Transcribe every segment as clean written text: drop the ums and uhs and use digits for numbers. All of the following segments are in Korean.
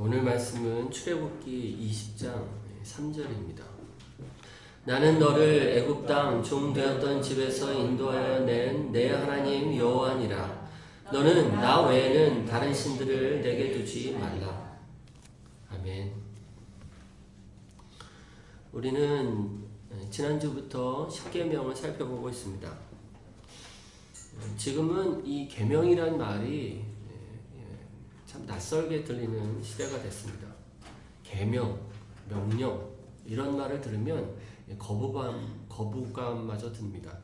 오늘 말씀은 출애굽기 20장 3절입니다. 나는 너를 애굽 땅 종 되었던 집에서 인도하여 낸 내 하나님 여호와니라. 너는 나 외에는 다른 신들을 내게 두지 말라. 아멘. 우리는 지난주부터 십계명을 살펴보고 있습니다. 지금은 이 계명이란 말이 참 낯설게 들리는 시대가 됐습니다. 계명, 명령 이런 말을 들으면 거부감마저 듭니다.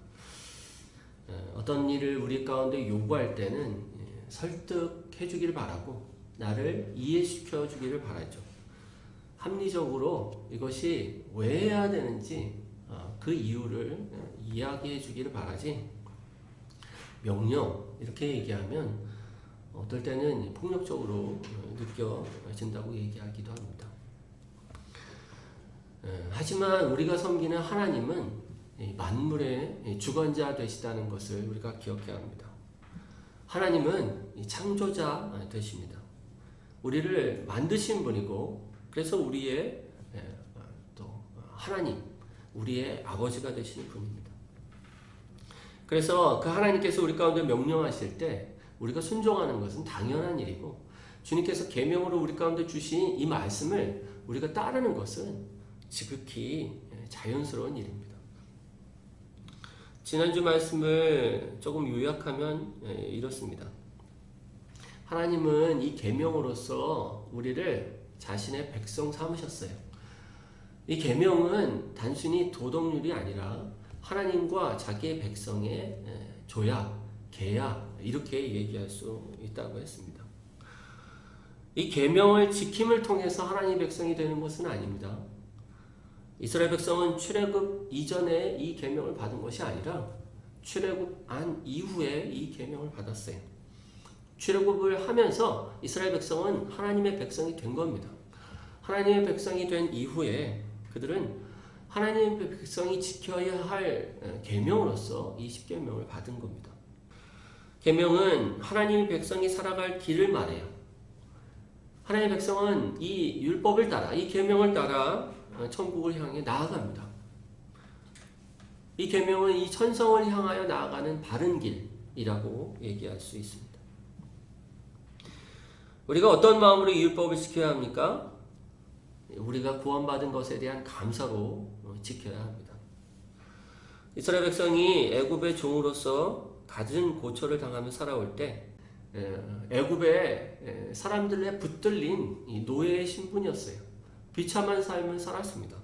어떤 일을 우리 가운데 요구할 때는 설득해 주기를 바라고 나를 이해시켜 주기를 바라죠. 합리적으로 이것이 왜 해야 되는지 그 이유를 이야기해 주기를 바라지, 명령 이렇게 얘기하면 어떨 때는 폭력적으로 느껴진다고 얘기하기도 합니다. 하지만 우리가 섬기는 하나님은 만물의 주관자 되시다는 것을 우리가 기억해야 합니다. 하나님은 창조자 되십니다. 우리를 만드신 분이고, 그래서 우리의 또 하나님, 우리의 아버지가 되시는 분입니다. 그래서 그 하나님께서 우리 가운데 명령하실 때 우리가 순종하는 것은 당연한 일이고, 주님께서 계명으로 우리 가운데 주신 이 말씀을 우리가 따르는 것은 지극히 자연스러운 일입니다. 지난주 말씀을 조금 요약하면 이렇습니다. 하나님은 이 계명으로서 우리를 자신의 백성 삼으셨어요. 이 계명은 단순히 도덕률이 아니라 하나님과 자기의 백성의 조약, 계약 이렇게 얘기할 수 있다고 했습니다. 이 계명을 지킴을 통해서 하나님의 백성이 되는 것은 아닙니다. 이스라엘 백성은 출애굽 이전에 이 계명을 받은 것이 아니라 출애굽한 이후에 이 계명을 받았어요. 출애굽을 하면서 이스라엘 백성은 하나님의 백성이 된 겁니다. 하나님의 백성이 된 이후에 그들은 하나님의 백성이 지켜야 할 계명으로서 이 십계명을 받은 겁니다. 계명은 하나님의 백성이 살아갈 길을 말해요. 하나님의 백성은 이 율법을 따라, 이 계명을 따라 천국을 향해 나아갑니다. 이 계명은 이 천성을 향하여 나아가는 바른 길이라고 얘기할 수 있습니다. 우리가 어떤 마음으로 이 율법을 지켜야 합니까? 우리가 구원받은 것에 대한 감사로 지켜야 합니다. 이스라엘 백성이 애굽의 종으로서 갖은 고초를 당하며 살아올 때 애굽의 사람들에 붙들린 이 노예의 신분이었어요. 비참한 삶을 살았습니다.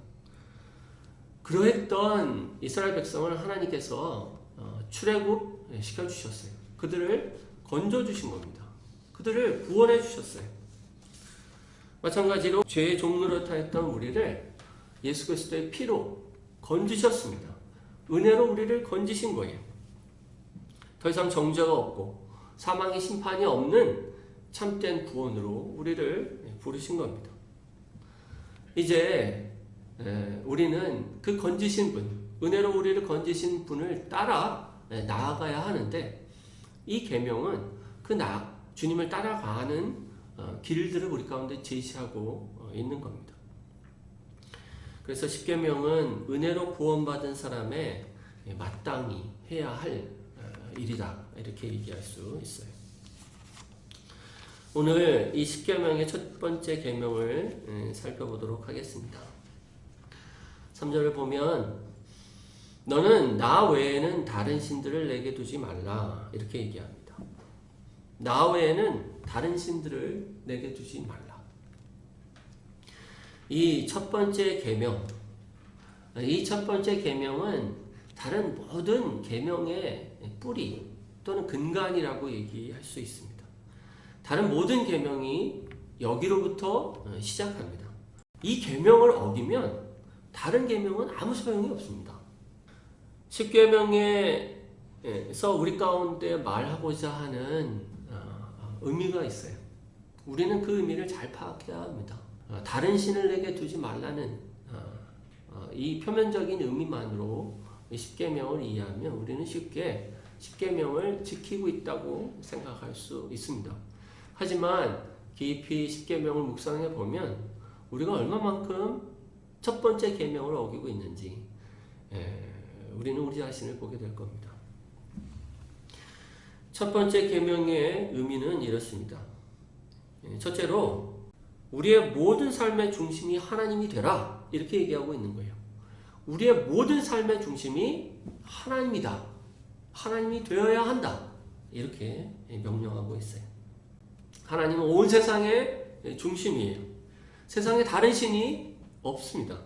그러했던 이스라엘 백성을 하나님께서 출애굽 시켜주셨어요. 그들을 건져주신 겁니다. 그들을 구원해 주셨어요. 마찬가지로 죄의 종노릇하였던 우리를 예수 그리스도의 피로 건지셨습니다. 은혜로 우리를 건지신 거예요. 더 이상 정죄가 없고 사망의 심판이 없는 참된 구원으로 우리를 부르신 겁니다. 이제 우리는 그 건지신 분, 은혜로 우리를 건지신 분을 따라 나아가야 하는데, 이 계명은 주님을 따라가는 길들을 우리 가운데 제시하고 있는 겁니다. 그래서 십계명은 은혜로 구원받은 사람의 마땅히 해야 할 일이다, 이렇게 얘기할 수 있어요. 오늘 이 십계명의 첫 번째 계명을 살펴보도록 하겠습니다. 3절을 보면 너는 나 외에는 다른 신들을 내게 두지 말라, 이렇게 얘기합니다. 나 외에는 다른 신들을 내게 두지 말라. 이 첫 번째 계명, 이 첫 번째 계명은 다른 모든 계명의 뿌리 또는 근간이라고 얘기할 수 있습니다. 다른 모든 계명이 여기로부터 시작합니다. 이 계명을 어기면 다른 계명은 아무 소용이 없습니다. 십계명에서 우리 가운데 말하고자 하는 의미가 있어요. 우리는 그 의미를 잘 파악해야 합니다. 다른 신을 내게 두지 말라는 이 표면적인 의미만으로 십계명을 이해하면 우리는 쉽게 십계명을 지키고 있다고 생각할 수 있습니다. 하지만 깊이 10계명을 묵상해 보면 우리가 얼마만큼 첫 번째 계명을 어기고 있는지 우리는 우리 자신을 보게 될 겁니다. 첫 번째 계명의 의미는 이렇습니다. 첫째로 우리의 모든 삶의 중심이 하나님이 되라 이렇게 얘기하고 있는 거예요. 우리의 모든 삶의 중심이 하나님이다. 하나님이 되어야 한다. 이렇게 명령하고 있어요. 하나님은 온 세상의 중심이에요. 세상에 다른 신이 없습니다.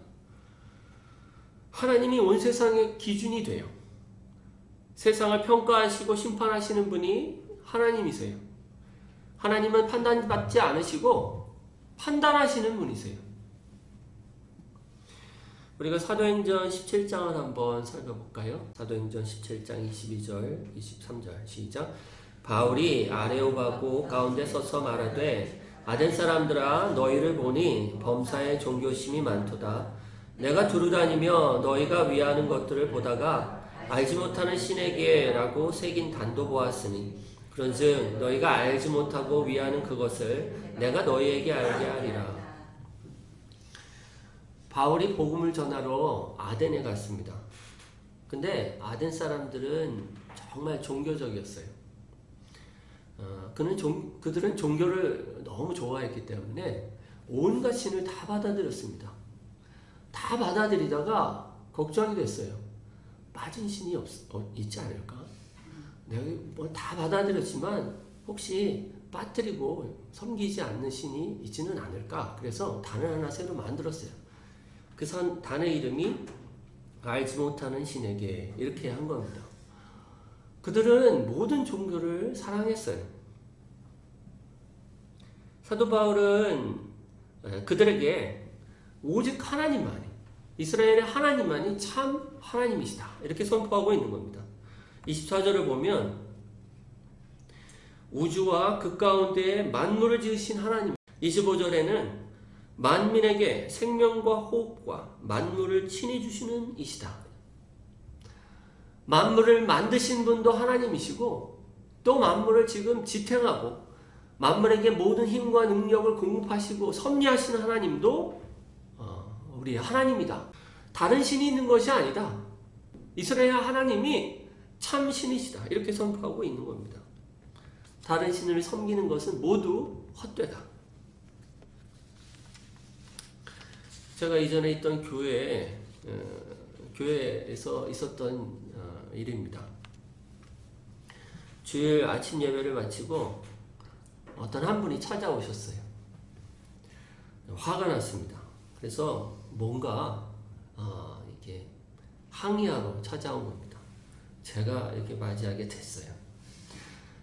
하나님이 온 세상의 기준이 돼요. 세상을 평가하시고 심판하시는 분이 하나님이세요. 하나님은 판단받지 않으시고 판단하시는 분이세요. 우리가 사도행전 17장을 한번 살펴볼까요? 사도행전 17장 22절, 23절 시작. 바울이 아레오바고 가운데 서서 말하되 아덴 사람들아 너희를 보니 범사에 종교심이 많도다. 내가 두루 다니며 너희가 위하는 것들을 보다가 알지 못하는 신에게 라고 새긴 단도 보았으니 그런즉 너희가 알지 못하고 위하는 그것을 내가 너희에게 알게 하리라. 바울이 복음을 전하러 아덴에 갔습니다. 근데 아덴 사람들은 정말 종교적이었어요. 그들은 종교를 너무 좋아했기 때문에 온갖 신을 다 받아들였습니다. 다 받아들이다가 걱정이 됐어요. 빠진 신이 있지 않을까? 내가 뭐 다 받아들였지만 혹시 빠뜨리고 섬기지 않는 신이 있지는 않을까? 그래서 단을 하나 새로 만들었어요. 그 단의 이름이 알지 못하는 신에게 이렇게 한 겁니다. 그들은 모든 종교를 사랑했어요. 사도 바울은 그들에게 오직 하나님만이, 이스라엘의 하나님만이 참 하나님이시다 이렇게 선포하고 있는 겁니다. 24절을 보면 우주와 그 가운데에 만물을 지으신 하나님, 25절에는 만민에게 생명과 호흡과 만물을 친히 주시는 이시다. 만물을 만드신 분도 하나님이시고 또 만물을 지금 지탱하고 만물에게 모든 힘과 능력을 공급하시고 섭리하시는 하나님도 우리의 하나님이다. 다른 신이 있는 것이 아니다. 이스라엘 하나님이 참 신이시다. 이렇게 선포하고 있는 겁니다. 다른 신을 섬기는 것은 모두 헛되다. 제가 이전에 있던 교회에서 있었던 일입니다. 주일 아침 예배를 마치고 어떤 한 분이 찾아오셨어요. 화가 났습니다. 그래서 뭔가 이렇게 항의하러 찾아온 겁니다. 제가 이렇게 맞이하게 됐어요.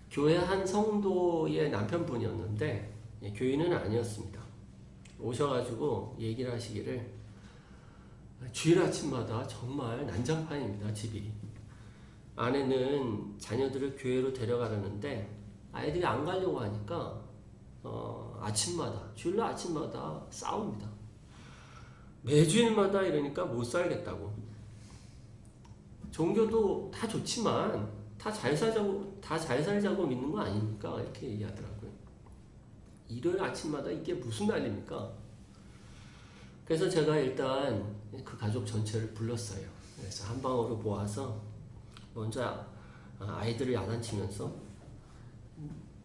교회 한 성도의 남편분이었는데 교인은 아니었습니다. 오셔가지고 얘기를 하시기를 주일 아침마다 정말 난장판입니다. 집이. 아내는 자녀들을 교회로 데려가려는데 아이들이 안 가려고 하니까 아침마다, 주일날 아침마다 싸웁니다. 매주일마다 이러니까 못 살겠다고. 종교도 다 좋지만 다 잘 살자고 믿는 거 아닙니까? 이렇게 얘기하더라고요. 일요일 아침마다 이게 무슨 난리입니까? 그래서 제가 일단 그 가족 전체를 불렀어요. 그래서 한 방으로 모아서 먼저 아이들을 야단치면서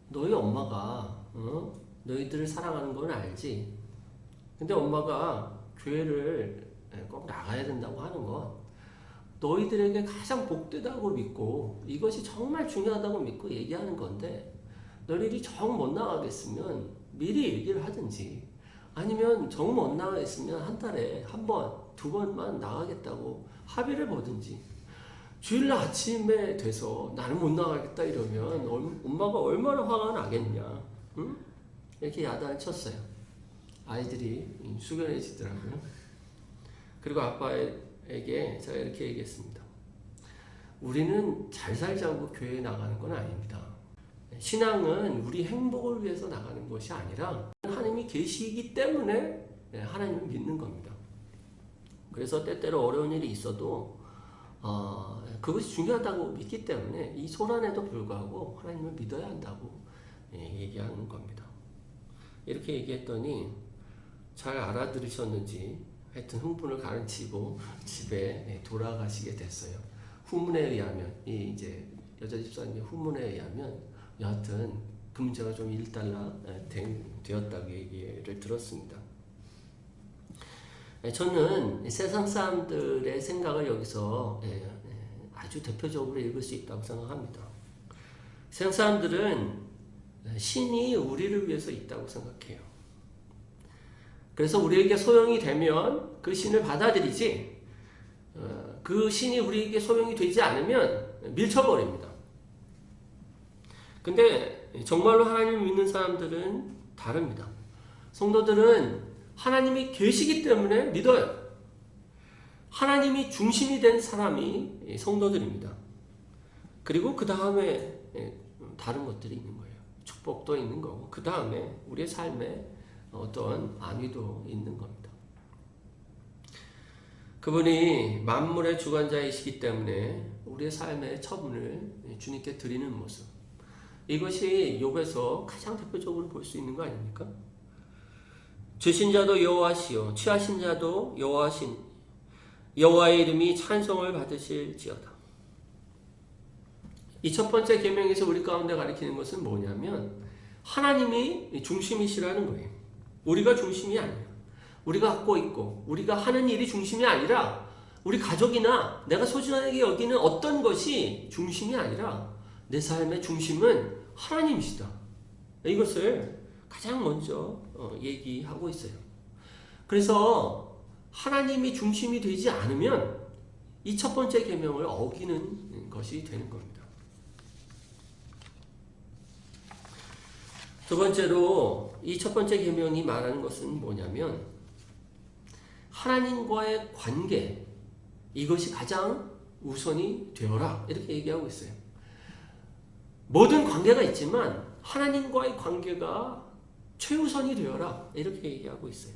너희 엄마가 너희들을 사랑하는 건 알지? 근데 엄마가 교회를 꼭 나가야 된다고 하는 건 너희들에게 가장 복되다고 믿고 이것이 정말 중요하다고 믿고 얘기하는 건데 너희들이 정 못 나가겠으면 미리 얘기를 하든지 아니면 정 못 나가겠으면 한 달에 한 번, 두 번만 나가겠다고 합의를 보든지 주일날 아침에 돼서 나는 못 나가겠다 이러면 엄마가 얼마나 화가 나겠냐. 응? 이렇게 야단을 쳤어요. 아이들이 숙연해지더라고요. 그리고 아빠에게 제가 이렇게 얘기했습니다. 우리는 잘 살자고 교회에 나가는 건 아닙니다. 신앙은 우리 행복을 위해서 나가는 것이 아니라 하나님이 계시기 때문에 하나님을 믿는 겁니다. 그래서 때때로 어려운 일이 있어도 그것이 중요하다고 믿기 때문에 이 소란에도 불구하고 하나님을 믿어야 한다고 얘기하는 겁니다. 이렇게 얘기했더니 잘 알아들으셨는지 하여튼 흥분을 가르치고 집에 돌아가시게 됐어요. 후문에 의하면 이제 여자 집사님의 후문에 의하면 여하튼 그 문제가 좀 일단락 되었다고 얘기를 들었습니다. 저는 세상 사람들의 생각을 여기서 아주 대표적으로 읽을 수 있다고 생각합니다. 세상 사람들은 신이 우리를 위해서 있다고 생각해요. 그래서 우리에게 소용이 되면 그 신을 받아들이지, 그 신이 우리에게 소용이 되지 않으면 밀쳐버립니다. 근데 정말로 하나님을 믿는 사람들은 다릅니다. 성도들은 하나님이 계시기 때문에 믿어요. 하나님이 중심이 된 사람이 성도들입니다. 그리고 그 다음에 다른 것들이 있는 거예요. 축복도 있는 거고, 그 다음에 우리의 삶에 어떤 안위도 있는 겁니다. 그분이 만물의 주관자이시기 때문에 우리의 삶의 처분을 주님께 드리는 모습, 이것이 욥에서 가장 대표적으로 볼 수 있는 거 아닙니까? 주신 자도 여호와시요 취하신 자도 여호와의 이름이 찬송을 받으실지어다. 이 첫 번째 계명에서 우리 가운데 가르치는 것은 뭐냐면 하나님이 중심이시라는 거예요. 우리가 중심이 아니야. 우리가 갖고 있고 우리가 하는 일이 중심이 아니라 우리 가족이나 내가 소중하게 여기는 어떤 것이 중심이 아니라 내 삶의 중심은 하나님이시다. 이것을 가장 먼저 얘기하고 있어요. 그래서 하나님이 중심이 되지 않으면 이 첫 번째 계명을 어기는 것이 되는 겁니다. 두 번째로 이 첫 번째 계명이 말하는 것은 뭐냐면 하나님과의 관계, 이것이 가장 우선이 되어라, 이렇게 얘기하고 있어요. 모든 관계가 있지만 하나님과의 관계가 최우선이 되어라, 이렇게 얘기하고 있어요.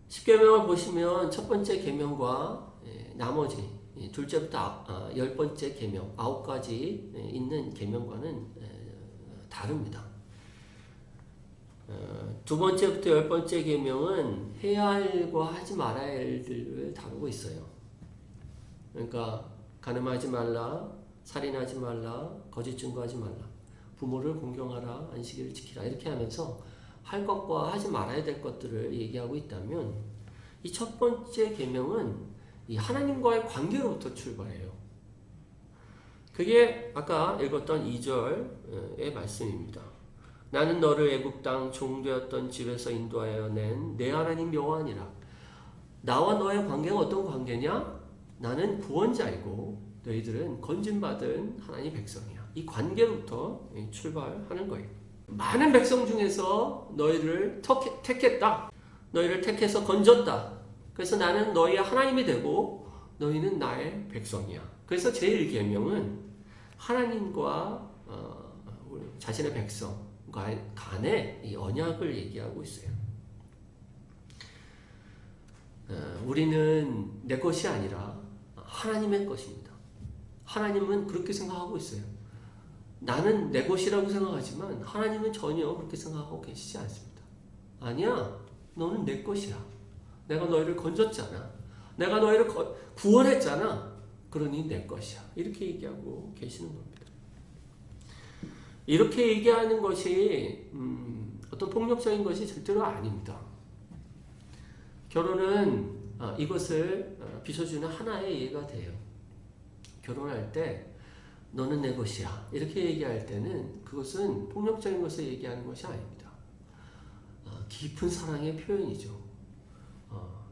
10계명을 보시면 첫 번째 계명과 나머지 둘째부터 10번째 계명, 9가지 있는 계명과는 다릅니다. 두 번째부터 10번째 계명은 해야 할 일과 하지 말아야 할 일들을 다루고 있어요. 그러니까 간음하지 말라, 살인하지 말라, 거짓 증거하지 말라, 부모를 공경하라, 안식일을 지키라, 이렇게 하면서 할 것과 하지 말아야 될 것들을 얘기하고 있다면 이 첫 번째 계명은 이 하나님과의 관계로부터 출발해요. 그게 아까 읽었던 2절의 말씀입니다. 나는 너를 애굽 땅 종되었던 집에서 인도하여 낸 내 하나님 여호와니라. 나와 너의 관계가 어떤 관계냐? 나는 구원자이고 너희들은 건진받은 하나님 백성이야. 이 관계로부터 출발하는 거예요. 많은 백성 중에서 너희를 택했다. 너희를 택해서 건졌다. 그래서 나는 너희의 하나님이 되고 너희는 나의 백성이야. 그래서 제1계명은 하나님과 자신의 백성 간의 이 언약을 얘기하고 있어요. 우리는 내 것이 아니라 하나님의 것입니다. 하나님은 그렇게 생각하고 있어요. 나는 내 것이라고 생각하지만 하나님은 전혀 그렇게 생각하고 계시지 않습니다. 아니야, 너는 내 것이야. 내가 너희를 건졌잖아. 내가 너희를 구원했잖아. 그러니 내 것이야. 이렇게 얘기하고 계시는 겁니다. 이렇게 얘기하는 것이 어떤 폭력적인 것이 절대로 아닙니다. 결혼은 이것을 비춰주는 하나의 예가 돼요. 결혼할 때 너는 내 것이야, 이렇게 얘기할 때는 그것은 폭력적인 것을 얘기하는 것이 아닙니다. 깊은 사랑의 표현이죠.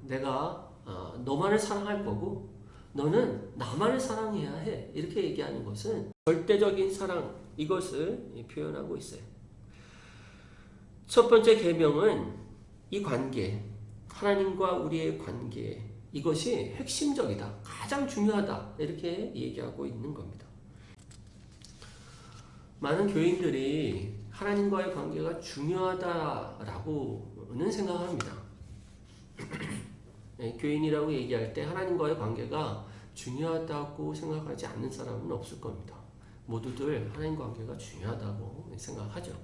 내가 너만을 사랑할 거고 너는 나만을 사랑해야 해, 이렇게 얘기하는 것은 절대적인 사랑, 이것을 표현하고 있어요. 첫 번째 계명은 이 관계, 하나님과 우리의 관계, 이것이 핵심적이다, 가장 중요하다, 이렇게 얘기하고 있는 겁니다. 많은 교인들이 하나님과의 관계가 중요하다라고는 생각합니다. 교인이라고 얘기할 때 하나님과의 관계가 중요하다고 생각하지 않는 사람은 없을 겁니다. 모두들 하나님 관계가 중요하다고 생각하죠.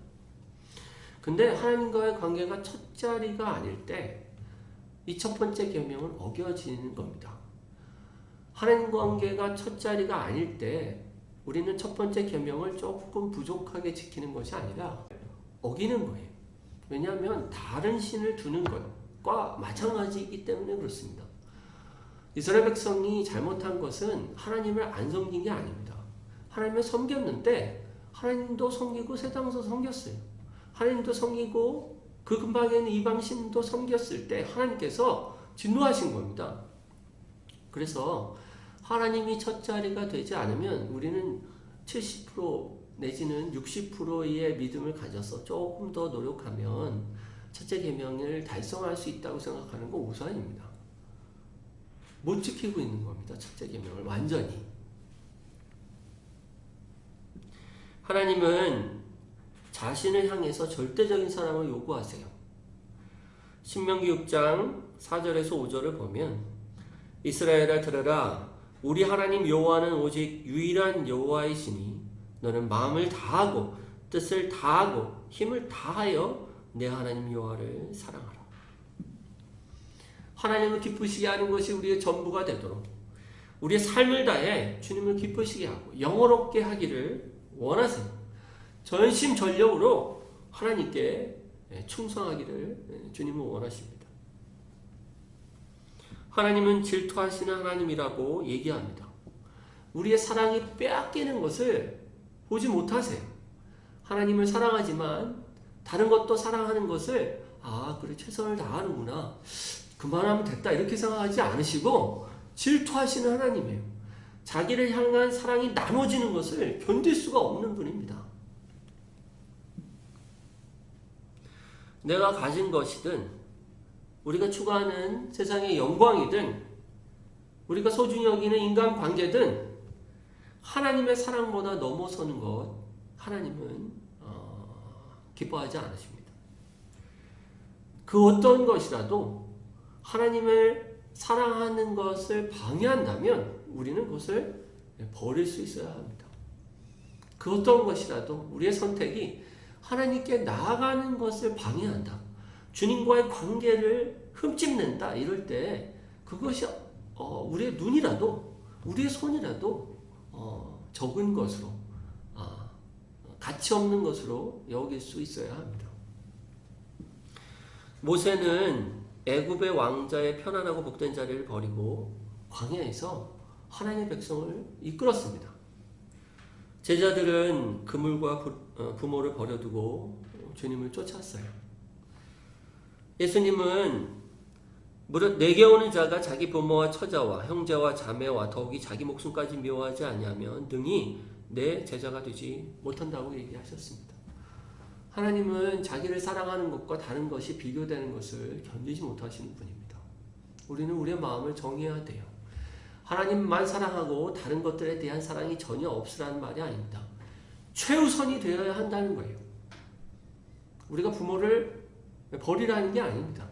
근데 하나님과의 관계가 첫 자리가 아닐 때 이 첫 번째 계명은 어겨지는 겁니다. 하나님 관계가 첫 자리가 아닐 때 우리는 첫 번째 계명을 조금 부족하게 지키는 것이 아니라 어기는 거예요. 왜냐하면 다른 신을 두는 것과 마찬가지이기 때문에 그렇습니다. 이스라엘 백성이 잘못한 것은 하나님을 안 섬긴 게 아닙니다. 하나님을 섬겼는데 하나님도 섬기고 세상에서 섬겼어요. 하나님도 섬기고 그 근방에 있는 이방신도 섬겼을 때 하나님께서 진노하신 겁니다. 그래서 하나님이 첫 자리가 되지 않으면 우리는 70% 내지는 60%의 믿음을 가져서 조금 더 노력하면 첫째 계명을 달성할 수 있다고 생각하는 건 오산입니다. 못 지키고 있는 겁니다. 첫째 계명을 완전히. 하나님은 자신을 향해서 절대적인 사랑을 요구하세요. 신명기 6장 4절에서 5절을 보면 이스라엘아 들으라 우리 하나님 여호와는 오직 유일한 여호와이시니 너는 마음을 다하고 뜻을 다하고 힘을 다하여 내 하나님 여호와를 사랑하라. 하나님을 기쁘시게 하는 것이 우리의 전부가 되도록 우리의 삶을 다해 주님을 기쁘시게 하고 영원롭게 하기를 원하세요. 전심전력으로 하나님께 충성하기를 주님은 원하십니다. 하나님은 질투하시는 하나님이라고 얘기합니다. 우리의 사랑이 빼앗기는 것을 보지 못하세요. 하나님을 사랑하지만 다른 것도 사랑하는 것을 그래 최선을 다하는구나 그만하면 됐다 이렇게 생각하지 않으시고 질투하시는 하나님이에요. 자기를 향한 사랑이 나눠지는 것을 견딜 수가 없는 분입니다. 내가 가진 것이든 우리가 추구하는 세상의 영광이든 우리가 소중히 여기는 인간관계든 하나님의 사랑보다 넘어서는 것 하나님은 기뻐하지 않으십니다. 그 어떤 것이라도 하나님을 사랑하는 것을 방해한다면 우리는 그것을 버릴 수 있어야 합니다. 그 어떤 것이라도 우리의 선택이 하나님께 나아가는 것을 방해한다. 주님과의 관계를 흠집낸다. 이럴 때 그것이 우리의 눈이라도 우리의 손이라도 적은 것으로 가치 없는 것으로 여길 수 있어야 합니다. 모세는 애굽의 왕자의 편안하고 복된 자리를 버리고 광야에서 하나님의 백성을 이끌었습니다. 제자들은 그물과 부모를 버려두고 주님을 쫓았어요. 예수님은 무릇 내게 오는 자가 자기 부모와 처자와 형제와 자매와 더욱이 자기 목숨까지 미워하지 아니하면 능히 내 제자가 되지 못한다고 얘기하셨습니다. 하나님은 자기를 사랑하는 것과 다른 것이 비교되는 것을 견디지 못하시는 분입니다. 우리는 우리의 마음을 정해야 돼요. 하나님만 사랑하고 다른 것들에 대한 사랑이 전혀 없으라는 말이 아닙니다. 최우선이 되어야 한다는 거예요. 우리가 부모를 버리라는 게 아닙니다.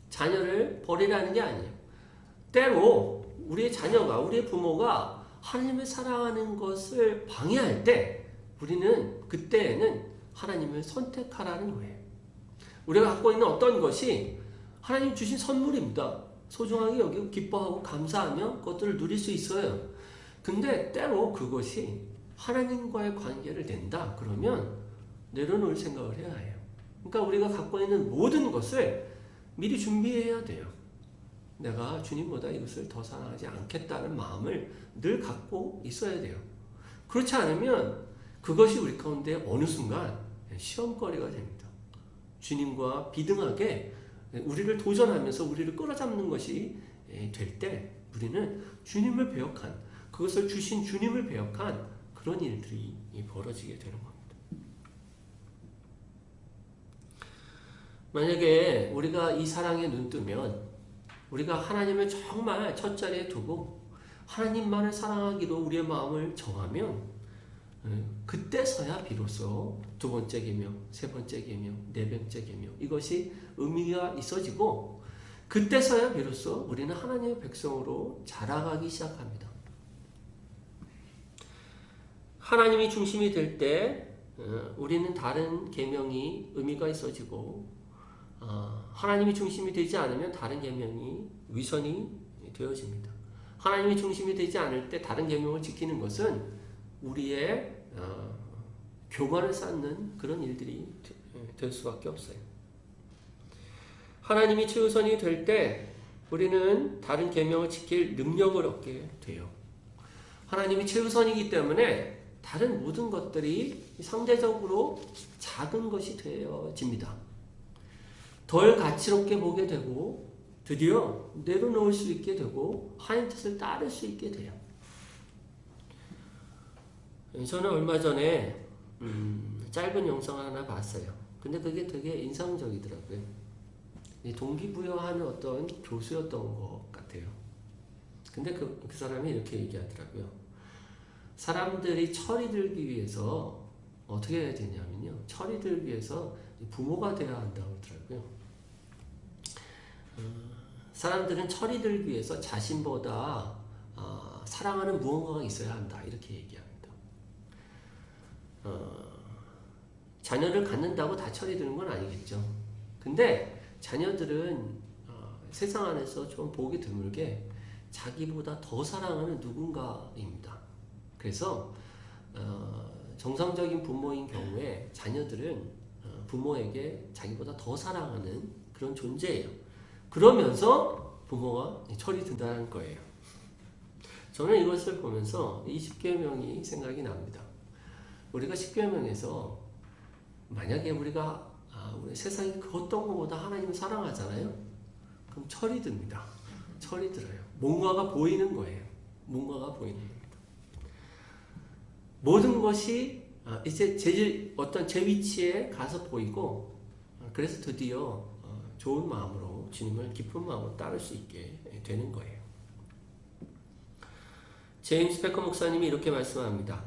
자녀를 버리라는 게 아니에요. 때로 우리의 자녀가 우리의 부모가 하나님을 사랑하는 것을 방해할 때 우리는 그때에는 하나님을 선택하라는 거예요. 우리가 갖고 있는 어떤 것이 하나님 주신 선물입니다. 소중하게 여기고 기뻐하고 감사하며 그것들을 누릴 수 있어요. 근데 때로 그것이 하나님과의 관계를 낸다. 그러면 내려놓을 생각을 해야 해요. 그러니까 우리가 갖고 있는 모든 것을 미리 준비해야 돼요. 내가 주님보다 이것을 더 사랑하지 않겠다는 마음을 늘 갖고 있어야 돼요. 그렇지 않으면 그것이 우리 가운데 어느 순간 시험거리가 됩니다. 주님과 비등하게 우리를 도전하면서 우리를 끌어잡는 것이 될 때 우리는 주님을 배역한 그것을 주신 주님을 배역한 그런 일들이 벌어지게 되는 겁니다. 만약에 우리가 이 사랑에 눈뜨면 우리가 하나님을 정말 첫 자리에 두고 하나님만을 사랑하기로 우리의 마음을 정하면 그때서야 비로소 두 번째 계명, 세 번째 계명, 네 번째 계명 이것이 의미가 있어지고 그때서야 비로소 우리는 하나님의 백성으로 자라가기 시작합니다. 하나님이 중심이 될 때 우리는 다른 계명이 의미가 있어지고 하나님이 중심이 되지 않으면 다른 계명이 위선이 되어집니다. 하나님이 중심이 되지 않을 때 다른 계명을 지키는 것은 우리의 교만을 쌓는 그런 일들이 될 수밖에 없어요. 하나님이 최우선이 될 때 우리는 다른 계명을 지킬 능력을 얻게 돼요. 하나님이 최우선이기 때문에 다른 모든 것들이 상대적으로 작은 것이 되어집니다. 덜 가치롭게 보게 되고 드디어 내려놓을 수 있게 되고 하나님 뜻을 따를 수 있게 돼요. 저는 얼마 전에 짧은 영상을 하나 봤어요. 근데 그게 되게 인상적이더라고요. 동기부여하는 어떤 교수였던 것 같아요. 근데 그 사람이 이렇게 얘기하더라고요. 사람들이 철이 들기 위해서 어떻게 해야 되냐면요. 철이 들기 위해서 부모가 되어야 한다고 그러더라고요. 사람들은 철이 들기 위해서 자신보다 사랑하는 무언가가 있어야 한다. 이렇게 얘기합니다. 자녀를 갖는다고 다 철이 드는 건 아니겠죠. 근데 자녀들은 세상 안에서 좀 보기 드물게 자기보다 더 사랑하는 누군가입니다. 그래서 정상적인 부모인 경우에 자녀들은 부모에게 자기보다 더 사랑하는 그런 존재예요. 그러면서 부모가 철이 든다는 거예요. 저는 이것을 보면서 이 십계명이 생각이 납니다. 우리가 십계명에서 만약에 우리가 우리 세상이 그 어떤 것보다 하나님을 사랑하잖아요. 그럼 철이 듭니다. 철이 들어요. 뭔가가 보이는 거예요. 뭔가가 보이는 겁니다. 모든 것이 이제 어떤 제 위치에 가서 보이고 그래서 드디어 좋은 마음으로 주님을 기쁜 마음으로 따를 수 있게 되는 거예요. 제임스 패커 목사님이 이렇게 말씀합니다.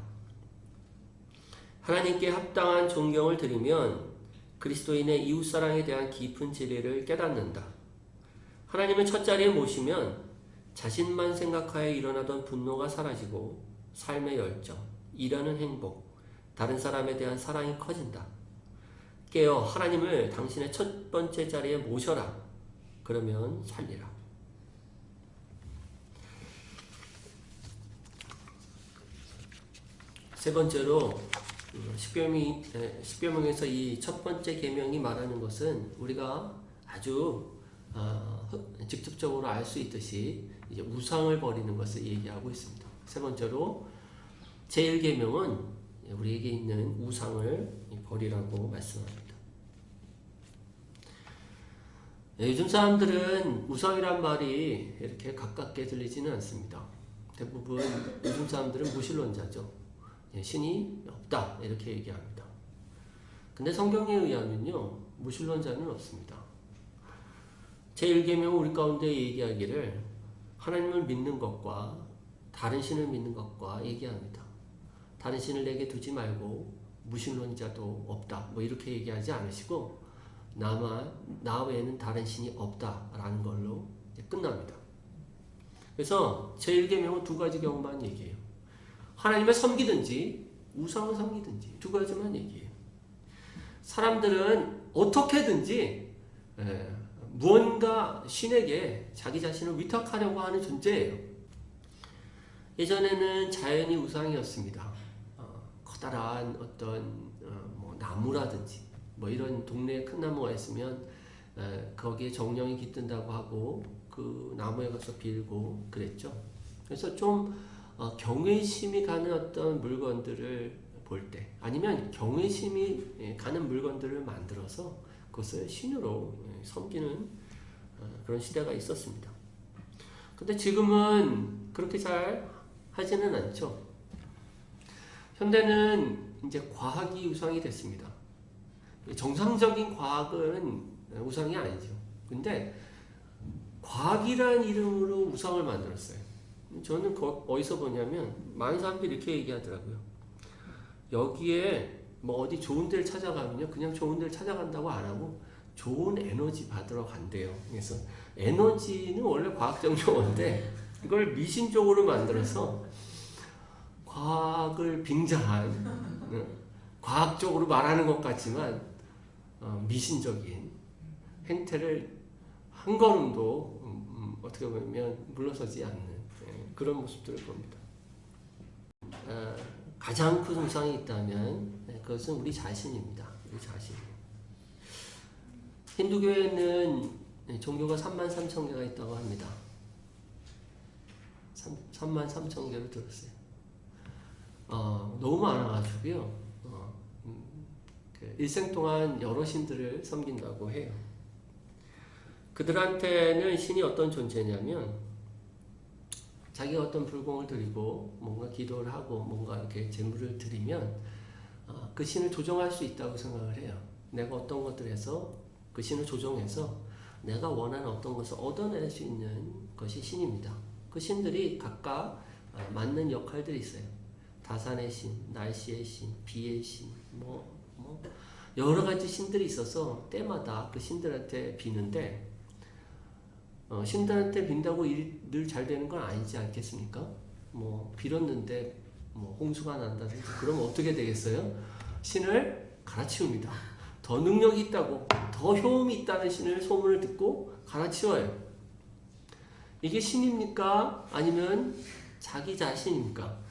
하나님께 합당한 존경을 드리면 그리스도인의 이웃사랑에 대한 깊은 진리를 깨닫는다. 하나님을 첫자리에 모시면 자신만 생각하여 일어나던 분노가 사라지고 삶의 열정, 일하는 행복, 다른 사람에 대한 사랑이 커진다. 깨어 하나님을 당신의 첫 번째 자리에 모셔라. 그러면 살리라. 세 번째로 십계명에서 이 첫 번째 계명이 말하는 것은 우리가 아주 직접적으로 알 수 있듯이 이제 우상을 버리는 것을 얘기하고 있습니다. 세 번째로 제1계명은 우리에게 있는 우상을 버리라고 말씀합니다. 요즘 사람들은 우상이란 말이 이렇게 가깝게 들리지는 않습니다. 대부분 요즘 사람들은 무신론자죠. 신이 없다 이렇게 얘기합니다. 근데 성경에 의하면요 무신론자는 없습니다. 제1계명은 우리 가운데 얘기하기를 하나님을 믿는 것과 다른 신을 믿는 것과 얘기합니다. 다른 신을 내게 두지 말고 무신론자도 없다 뭐 이렇게 얘기하지 않으시고 나 외에는 다른 신이 없다라는 걸로 끝납니다. 그래서 제1계명은 두 가지 경우만 얘기해요. 하나님을 섬기든지 우상을 섬기든지 두 가지만 얘기해요. 사람들은 어떻게든지 무언가 신에게 자기 자신을 위탁하려고 하는 존재예요. 예전에는 자연이 우상이었습니다. 커다란 어떤 뭐 나무라든지 뭐 이런 동네에 큰 나무가 있으면 거기에 정령이 깃든다고 하고 그 나무에 가서 빌고 그랬죠. 그래서 좀 경외심이 가는 어떤 물건들을 볼 때 아니면 경외심이 가는 물건들을 만들어서 그것을 신으로 섬기는 그런 시대가 있었습니다. 근데 지금은 그렇게 잘 하지는 않죠. 현대는 이제 과학이 우상이 됐습니다. 정상적인 과학은 우상이 아니죠. 근데 과학이라는 이름으로 우상을 만들었어요. 저는 어디서 보냐면 많은 사람들이 이렇게 얘기하더라고요. 여기에 뭐 어디 좋은 데를 찾아가면요 그냥 좋은 데를 찾아간다고 안 하고 좋은 에너지 받으러 간대요. 그래서 에너지는 원래 과학적 용어인데 이걸 미신적으로 만들어서 과학을 빙자한 과학적으로 말하는 것 같지만 미신적인 행태를 한 걸음도 어떻게 보면 물러서지 않는 그런 모습들을 봅니다. 가장 큰 우상이 있다면 그것은 우리 자신입니다. 우리 자신. 힌두교에는 종교가 33,000개가 있다고 합니다. 33,000개를 들었어요. 너무 많아가지고요. 일생 동안 여러 신들을 섬긴다고 해요. 그들한테는 신이 어떤 존재냐면 자기가 어떤 불공을 드리고 뭔가 기도를 하고 뭔가 이렇게 제물을 드리면 그 신을 조정할 수 있다고 생각을 해요. 내가 어떤 것들에서 그 신을 조정해서 내가 원하는 어떤 것을 얻어낼 수 있는 것이 신입니다. 그 신들이 각각 맞는 역할들이 있어요. 다산의 신, 날씨의 신, 비의 신, 여러 가지 신들이 있어서 때마다 그 신들한테 비는데 신들한테 빈다고 일이 늘 잘 되는 건 아니지 않겠습니까? 빌었는데 홍수가 난다든지 그러면 어떻게 되겠어요? 신을 갈아치웁니다. 더 능력이 있다고, 더 효험이 있다는 신을 소문을 듣고 갈아치워요. 이게 신입니까? 아니면 자기 자신입니까?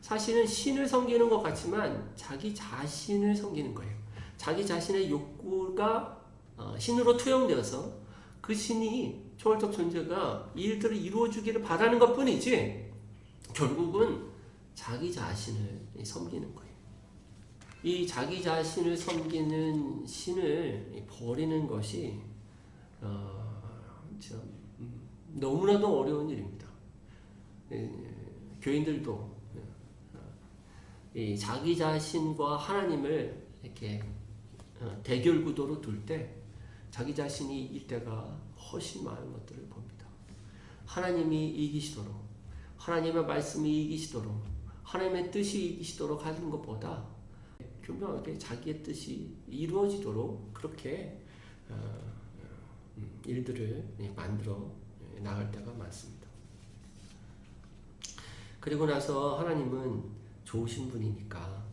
사실은 신을 섬기는 것 같지만 자기 자신을 섬기는 거예요. 자기 자신의 욕구가 신으로 투영되어서 그 신이 초월적 존재가 일들을 이루어주기를 바라는 것 뿐이지 결국은 자기 자신을 섬기는 거예요. 이 자기 자신을 섬기는 신을 버리는 것이 너무나도 어려운 일입니다. 교인들도 이 자기 자신과 하나님을 이렇게 대결 구도로 둘 때 자기 자신이 이길 때가 훨씬 많은 것들을 봅니다. 하나님이 이기시도록, 하나님의 말씀이 이기시도록, 하나님의 뜻이 이기시도록 하는 것보다 교묘하게 자기의 뜻이 이루어지도록 그렇게 일들을 만들어 나갈 때가 많습니다. 그리고 나서 하나님은 좋으신 분이니까,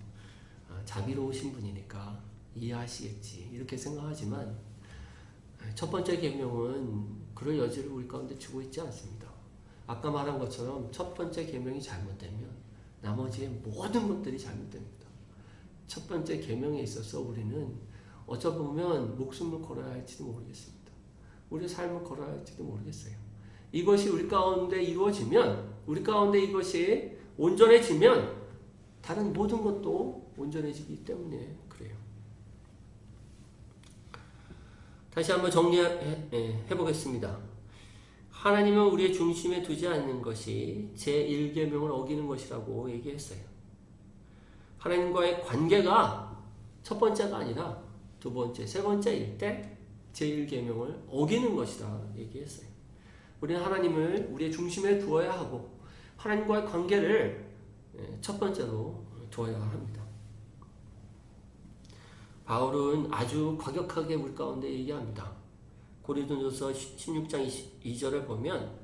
자비로우신 분이니까 이해하시겠지 이렇게 생각하지만 첫 번째 계명은 그럴 여지를 우리 가운데 주고 있지 않습니다. 아까 말한 것처럼 첫 번째 계명이 잘못되면 나머지의 모든 것들이 잘못됩니다. 첫 번째 계명에 있어서 우리는 어쩌보면 목숨을 걸어야 할지도 모르겠습니다. 우리의 삶을 걸어야 할지도 모르겠어요. 이것이 우리 가운데 이루어지면, 우리 가운데 이것이 온전해지면 다른 모든 것도 온전해지기 때문에 그래요. 다시 한번 정리해 보겠습니다. 하나님은 우리의 중심에 두지 않는 것이 제1계명을 어기는 것이라고 얘기했어요. 하나님과의 관계가 첫 번째가 아니라 두 번째, 세 번째일 때 제1계명을 어기는 것이다 얘기했어요. 우리는 하나님을 우리의 중심에 두어야 하고 하나님과의 관계를 첫 번째로 두어야 합니다. 바울은 아주 과격하게 우리 가운데 얘기합니다. 고린도전서 16장 2절을 보면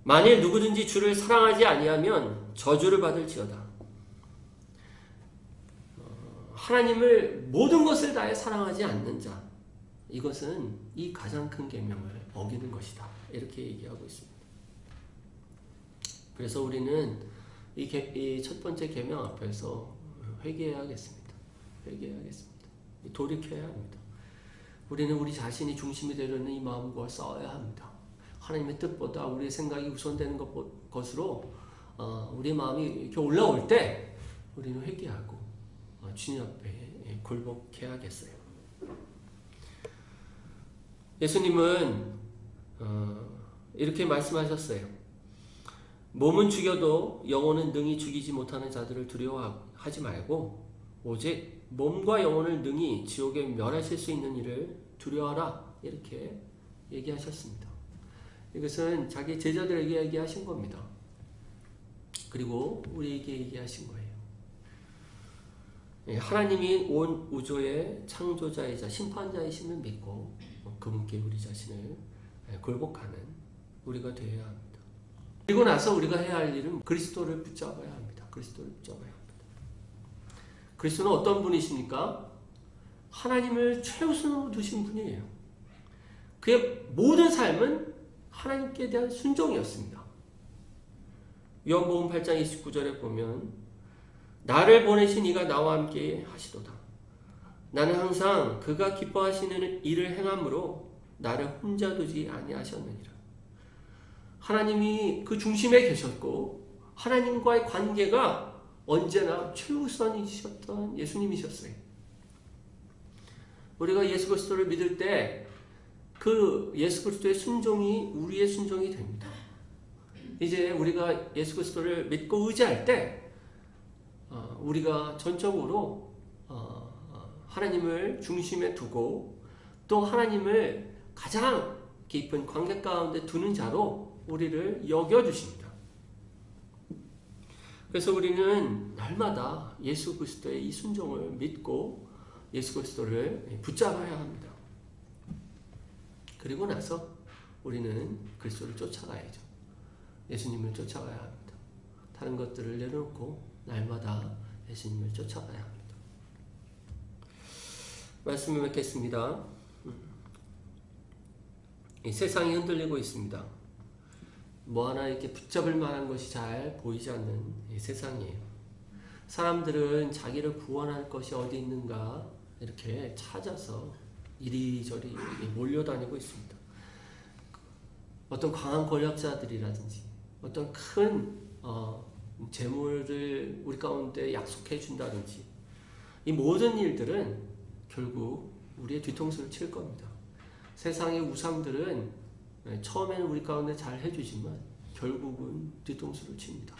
만일 누구든지 주를 사랑하지 아니하면 저주를 받을지어다. 하나님을 모든 것을 다해 사랑하지 않는 자, 이것은 이 가장 큰 계명을 어기는 것이다. 이렇게 얘기하고 있습니다. 그래서 우리는 이 첫 번째 계명 앞에서 회개해야겠습니다. 회개해야겠습니다. 돌이켜야 합니다. 우리는 우리 자신이 중심이 되려는 이 마음과 싸워야 합니다. 하나님의 뜻보다 우리의 생각이 우선되는 것으로 우리의 마음이 이렇게 올라올 때 우리는 회개하고 주님 앞에 굴복해야겠어요. 예수님은 이렇게 말씀하셨어요. 몸은 죽여도 영혼은 능히 죽이지 못하는 자들을 두려워하지 말고 오직 몸과 영혼을 능히 지옥에 멸하실 수 있는 일을 두려워하라. 이렇게 얘기하셨습니다. 이것은 자기 제자들에게 얘기하신 겁니다. 그리고 우리에게 얘기하신 거예요. 하나님이 온 우주의 창조자이자 심판자이심을 믿고 그분께 우리 자신을 굴복하는 우리가 되어야 합니다. 그리고 나서 우리가 해야 할 일은 그리스도를 붙잡아야 합니다. 그리스도를 붙잡아야 합니다. 그리스도는 어떤 분이십니까? 하나님을 최우선으로 두신 분이에요. 그의 모든 삶은 하나님께 대한 순종이었습니다. 요한복음 8장 29절에 보면 나를 보내신 이가 나와 함께 하시도다. 나는 항상 그가 기뻐하시는 일을 행함으로 나를 혼자 두지 아니하셨느니라. 하나님이 그 중심에 계셨고 하나님과의 관계가 언제나 최우선이셨던 예수님이셨어요. 우리가 예수 그리스도를 믿을 때 그 예수 그리스도의 순종이 우리의 순종이 됩니다. 이제 우리가 예수 그리스도를 믿고 의지할 때 우리가 전적으로 하나님을 중심에 두고 또 하나님을 가장 깊은 관계 가운데 두는 자로 우리를 여겨주십니다. 그래서 우리는 날마다 예수 그리스도의 이 순종을 믿고 예수 그리스도를 붙잡아야 합니다. 그리고 나서 우리는 그리스도를 쫓아가야죠. 예수님을 쫓아가야 합니다. 다른 것들을 내려놓고 날마다 예수님을 쫓아가야 합니다. 말씀을 맺겠습니다. 이 세상이 흔들리고 있습니다. 뭐 하나 이렇게 붙잡을 만한 것이 잘 보이지 않는 이 세상이에요. 사람들은 자기를 구원할 것이 어디 있는가 이렇게 찾아서 이리저리 몰려다니고 있습니다. 어떤 강한 권력자들이라든지 어떤 큰 재물을 우리 가운데 약속해 준다든지 이 모든 일들은 결국 우리의 뒤통수를 칠 겁니다. 세상의 우상들은 처음에는 우리 가운데 잘 해주지만 결국은 뒤통수를 칩니다.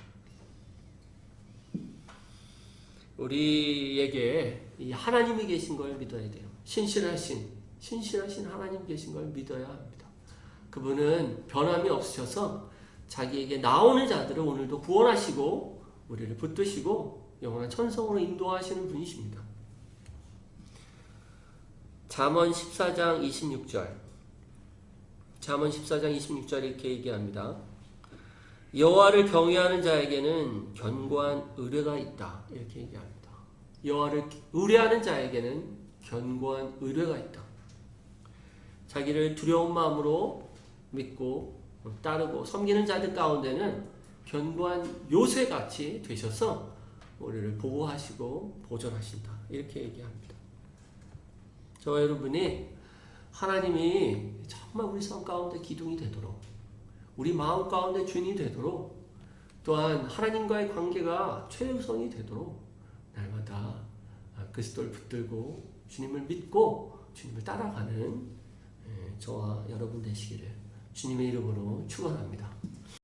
우리에게 이 하나님이 계신 걸 믿어야 돼요. 신실하신 하나님 계신 걸 믿어야 합니다. 그분은 변함이 없으셔서 자기에게 나오는 자들을 오늘도 구원하시고 우리를 붙드시고 영원한 천성으로 인도하시는 분이십니다. 잠언 14장 26절 잠언 14장 26절 이렇게 얘기합니다. 여호와를 경외하는 자에게는 견고한 의뢰가 있다. 이렇게 얘기합니다. 여호와를 의뢰하는 자에게는 견고한 의뢰가 있다. 자기를 두려운 마음으로 믿고 따르고 섬기는 자들 가운데는 견고한 요새같이 되셔서 우리를 보호하시고 보존하신다. 이렇게 얘기합니다. 저와 여러분이 하나님이 정말 우리 삶 가운데 기둥이 되도록 우리 마음 가운데 주인이 되도록 또한 하나님과의 관계가 최우선이 되도록 날마다 그리스도를 붙들고 주님을 믿고 주님을 따라가는 저와 여러분 되시기를 주님의 이름으로 축원합니다.